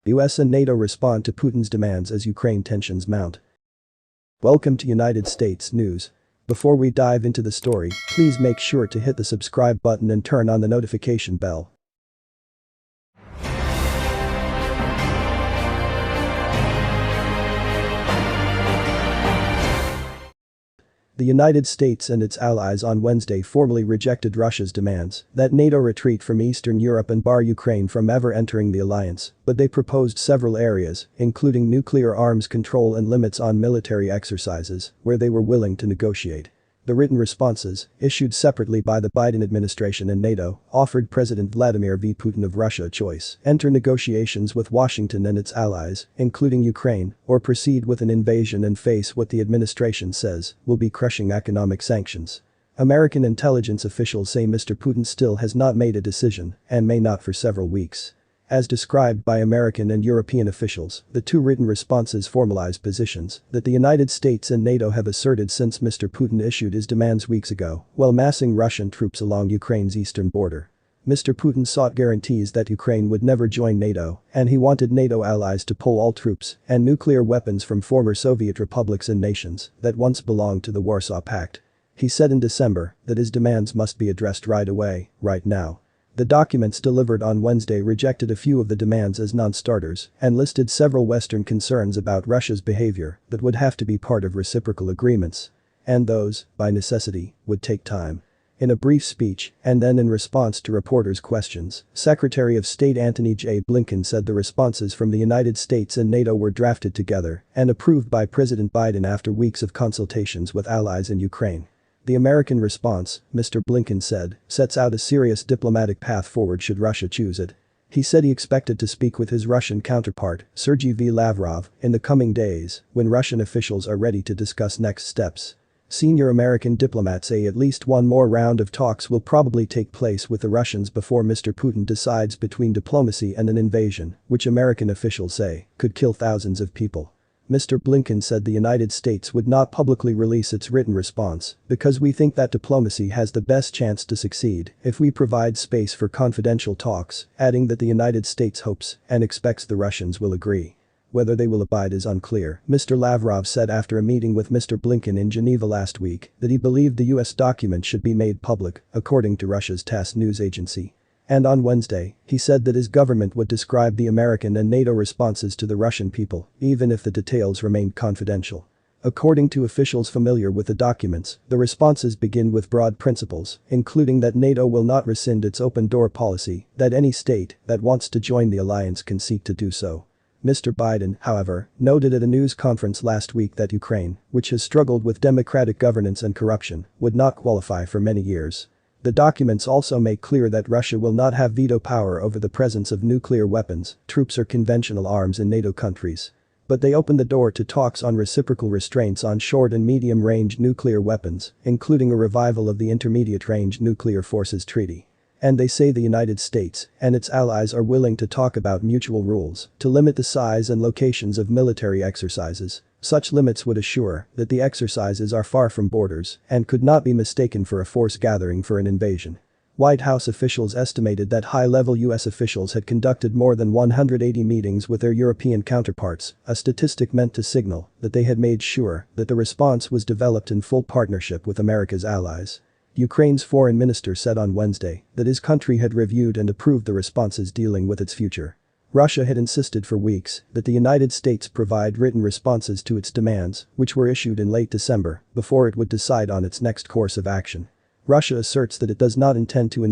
US and NATO respond to Putin's demands as Ukraine tensions mount. Welcome to United States News. Before we dive into the story, please make sure to hit the subscribe button and turn on the notification bell. The United States and its allies on Wednesday formally rejected Russia's demands that NATO retreat from Eastern Europe and bar Ukraine from ever entering the alliance, but they proposed several areas, including nuclear arms control and limits on military exercises, where they were willing to negotiate. The written responses, issued separately by the Biden administration and NATO, offered President Vladimir V. Putin of Russia a choice: enter negotiations with Washington and its allies, including Ukraine, or proceed with an invasion and face what the administration says will be crushing economic sanctions. American intelligence officials say Mr. Putin still has not made a decision and may not for several weeks. As described by American and European officials, the two written responses formalize positions that the United States and NATO have asserted since Mr. Putin issued his demands weeks ago while massing Russian troops along Ukraine's eastern border. Mr. Putin sought guarantees that Ukraine would never join NATO, and he wanted NATO allies to pull all troops and nuclear weapons from former Soviet republics and nations that once belonged to the Warsaw Pact. He said in December that his demands must be addressed right away, right now. The documents delivered on Wednesday rejected a few of the demands as non-starters and listed several Western concerns about Russia's behavior that would have to be part of reciprocal agreements. And those, by necessity, would take time. In a brief speech, and then in response to reporters' questions, Secretary of State Antony J. Blinken said the responses from the United States and NATO were drafted together and approved by President Biden after weeks of consultations with allies in Ukraine. The American response, Mr. Blinken said, sets out a serious diplomatic path forward should Russia choose it. He said he expected to speak with his Russian counterpart, Sergey V. Lavrov, in the coming days when Russian officials are ready to discuss next steps. Senior American diplomats say at least one more round of talks will probably take place with the Russians before Mr. Putin decides between diplomacy and an invasion, which American officials say could kill thousands of people. Mr. Blinken said the United States would not publicly release its written response because we think that diplomacy has the best chance to succeed if we provide space for confidential talks, adding that the United States hopes and expects the Russians will agree. Whether they will abide is unclear. Mr. Lavrov said after a meeting with Mr. Blinken in Geneva last week that he believed the US document should be made public, according to Russia's Tass news agency. And on Wednesday, he said that his government would describe the American and NATO responses to the Russian people, even if the details remained confidential. According to officials familiar with the documents, the responses begin with broad principles, including that NATO will not rescind its open-door policy, that any state that wants to join the alliance can seek to do so. Mr. Biden, however, noted at a news conference last week that Ukraine, which has struggled with democratic governance and corruption, would not qualify for many years. The documents also make clear that Russia will not have veto power over the presence of nuclear weapons, troops or conventional arms in NATO countries. But they open the door to talks on reciprocal restraints on short and medium-range nuclear weapons, including a revival of the Intermediate-Range Nuclear Forces Treaty. And they say the United States and its allies are willing to talk about mutual rules to limit the size and locations of military exercises. Such limits would assure that the exercises are far from borders and could not be mistaken for a force gathering for an invasion. White House officials estimated that high-level US officials had conducted more than 180 meetings with their European counterparts, a statistic meant to signal that they had made sure that the response was developed in full partnership with America's allies. Ukraine's foreign minister said on Wednesday that his country had reviewed and approved the responses dealing with its future. Russia had insisted for weeks that the United States provide written responses to its demands, which were issued in late December, before it would decide on its next course of action. Russia asserts that it does not intend to